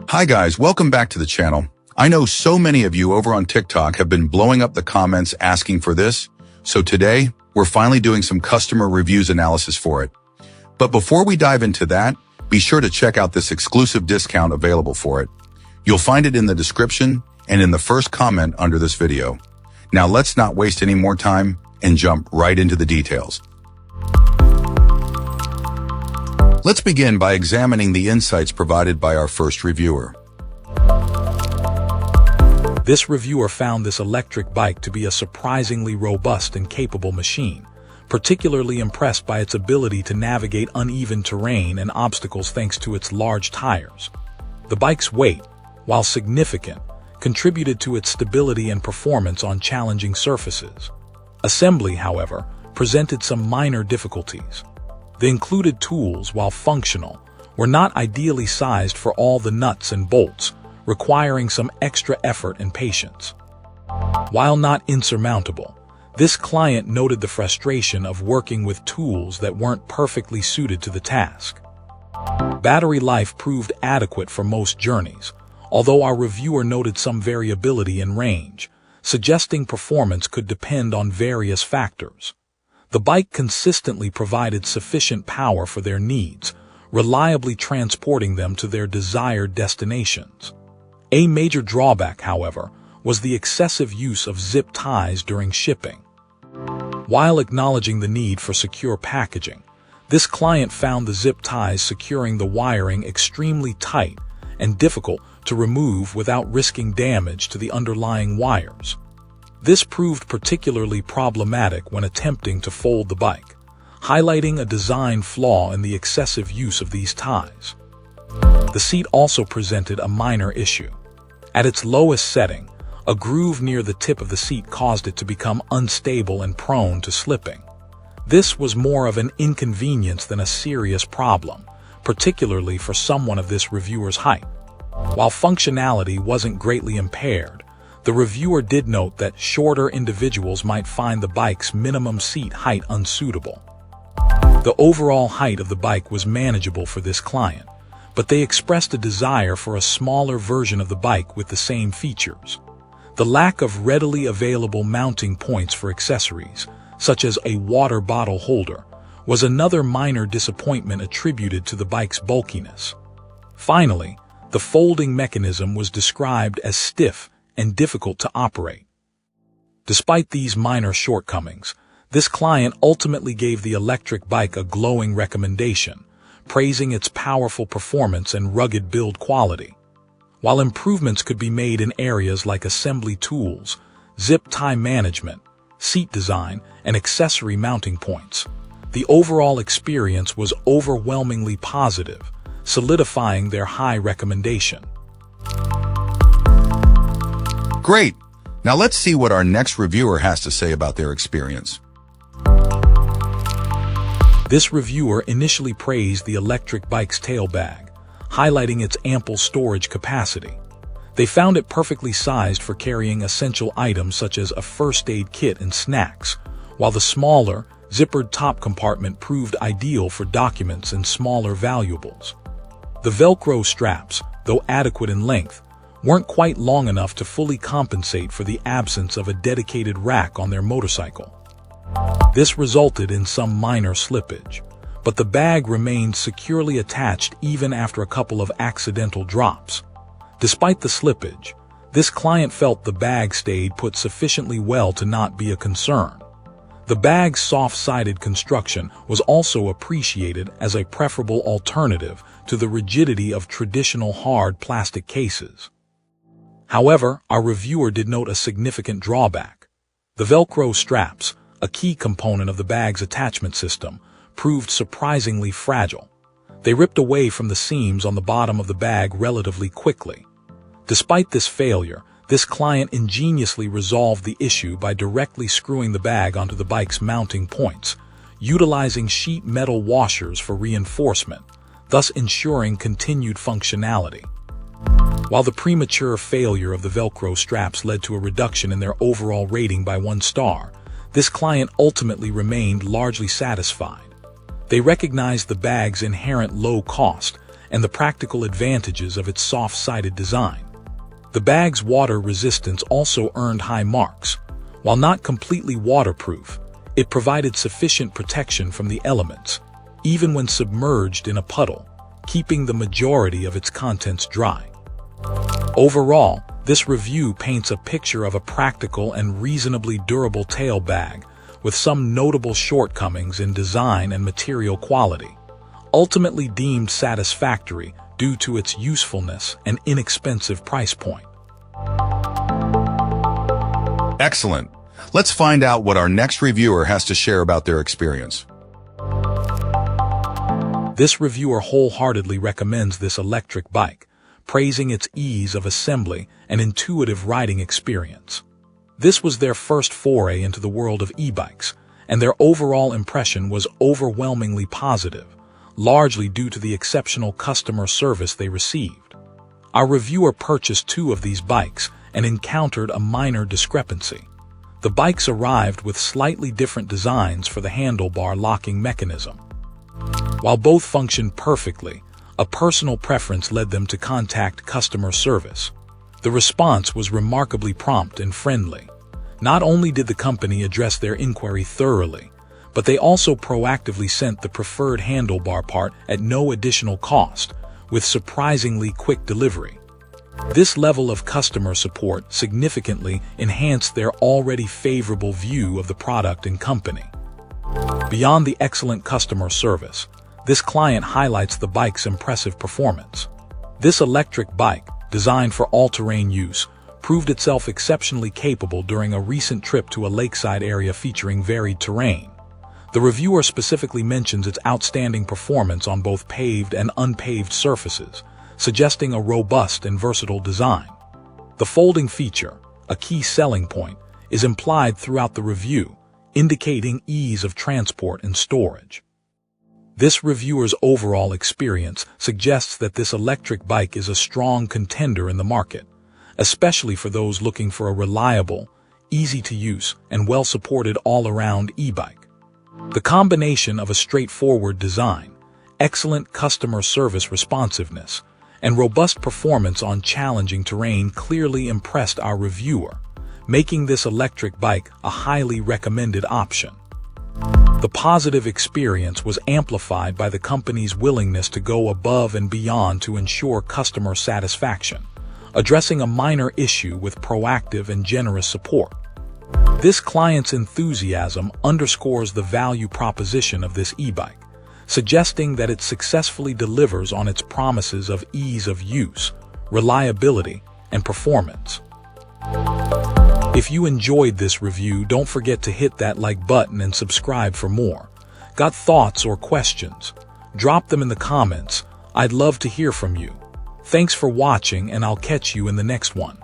Hi guys, welcome back to the channel. I know so many of you over on TikTok have been blowing up the comments asking for this, so today we're finally doing some customer reviews analysis for it. But before we dive into that, be sure to check out this exclusive discount available for it. You'll find it in the description and in the first comment under this video. Now let's not waste any more time and jump right into the details. Let's begin by examining the insights provided by our first reviewer. This reviewer found this electric bike to be a surprisingly robust and capable machine, particularly impressed by its ability to navigate uneven terrain and obstacles thanks to its large tires. The bike's weight, while significant, contributed to its stability and performance on challenging surfaces. Assembly, however, presented some minor difficulties. The included tools, while functional, were not ideally sized for all the nuts and bolts, requiring some extra effort and patience. While not insurmountable, this client noted the frustration of working with tools that weren't perfectly suited to the task. Battery life proved adequate for most journeys, although our reviewer noted some variability in range, suggesting performance could depend on various factors. The bike consistently provided sufficient power for their needs, reliably transporting them to their desired destinations. A major drawback, however, was the excessive use of zip ties during shipping. While acknowledging the need for secure packaging, this client found the zip ties securing the wiring extremely tight and difficult to remove without risking damage to the underlying wires. This proved particularly problematic when attempting to fold the bike, highlighting a design flaw in the excessive use of these ties. The seat also presented a minor issue. At its lowest setting, a groove near the tip of the seat caused it to become unstable and prone to slipping. This was more of an inconvenience than a serious problem, particularly for someone of this reviewer's height. While functionality wasn't greatly impaired, the reviewer did note that shorter individuals might find the bike's minimum seat height unsuitable. The overall height of the bike was manageable for this client, but they expressed a desire for a smaller version of the bike with the same features. The lack of readily available mounting points for accessories, such as a water bottle holder, was another minor disappointment attributed to the bike's bulkiness. Finally, the folding mechanism was described as stiff and difficult to operate. Despite these minor shortcomings, this client ultimately gave the electric bike a glowing recommendation, praising its powerful performance and rugged build quality. While improvements could be made in areas like assembly tools, zip tie management, seat design, and accessory mounting points, the overall experience was overwhelmingly positive, solidifying their high recommendation. Great! Now let's see what our next reviewer has to say about their experience. This reviewer initially praised the electric bike's tail bag, highlighting its ample storage capacity. They found it perfectly sized for carrying essential items such as a first aid kit and snacks, while the smaller, zippered top compartment proved ideal for documents and smaller valuables. The Velcro straps, though adequate in length, weren't quite long enough to fully compensate for the absence of a dedicated rack on their motorcycle. This resulted in some minor slippage, but the bag remained securely attached even after a couple of accidental drops. Despite the slippage, this client felt the bag stayed put sufficiently well to not be a concern. The bag's soft-sided construction was also appreciated as a preferable alternative to the rigidity of traditional hard plastic cases. However, our reviewer did note a significant drawback. The Velcro straps, a key component of the bag's attachment system, proved surprisingly fragile. They ripped away from the seams on the bottom of the bag relatively quickly. Despite this failure, this client ingeniously resolved the issue by directly screwing the bag onto the bike's mounting points, utilizing sheet metal washers for reinforcement, thus ensuring continued functionality. While the premature failure of the Velcro straps led to a reduction in their overall rating by 1 star, this client ultimately remained largely satisfied. They recognized the bag's inherent low cost and the practical advantages of its soft-sided design. The bag's water resistance also earned high marks. While not completely waterproof, it provided sufficient protection from the elements, even when submerged in a puddle, keeping the majority of its contents dry. Overall, this review paints a picture of a practical and reasonably durable tail bag, with some notable shortcomings in design and material quality, ultimately deemed satisfactory due to its usefulness and inexpensive price point. Excellent. Let's find out what our next reviewer has to share about their experience. This reviewer wholeheartedly recommends this electric bike, praising its ease of assembly and intuitive riding experience. This was their first foray into the world of e-bikes, and their overall impression was overwhelmingly positive, largely due to the exceptional customer service they received. Our reviewer purchased 2 of these bikes and encountered a minor discrepancy. The bikes arrived with slightly different designs for the handlebar locking mechanism. While both functioned perfectly, a personal preference led them to contact customer service. The response was remarkably prompt and friendly. Not only did the company address their inquiry thoroughly, but they also proactively sent the preferred handlebar part at no additional cost, with surprisingly quick delivery. This level of customer support significantly enhanced their already favorable view of the product and company. Beyond the excellent customer service, this client highlights the bike's impressive performance. This electric bike, designed for all-terrain use, proved itself exceptionally capable during a recent trip to a lakeside area featuring varied terrain. The reviewer specifically mentions its outstanding performance on both paved and unpaved surfaces, suggesting a robust and versatile design. The folding feature, a key selling point, is implied throughout the review, indicating ease of transport and storage. This reviewer's overall experience suggests that this electric bike is a strong contender in the market, especially for those looking for a reliable, easy-to-use, and well-supported all-around e-bike. The combination of a straightforward design, excellent customer service responsiveness, and robust performance on challenging terrain clearly impressed our reviewer, making this electric bike a highly recommended option. The positive experience was amplified by the company's willingness to go above and beyond to ensure customer satisfaction, addressing a minor issue with proactive and generous support. This client's enthusiasm underscores the value proposition of this e-bike, suggesting that it successfully delivers on its promises of ease of use, reliability, and performance. If you enjoyed this review, don't forget to hit that like button and subscribe for more. Got thoughts or questions? Drop them in the comments. I'd love to hear from you. Thanks for watching, and I'll catch you in the next one.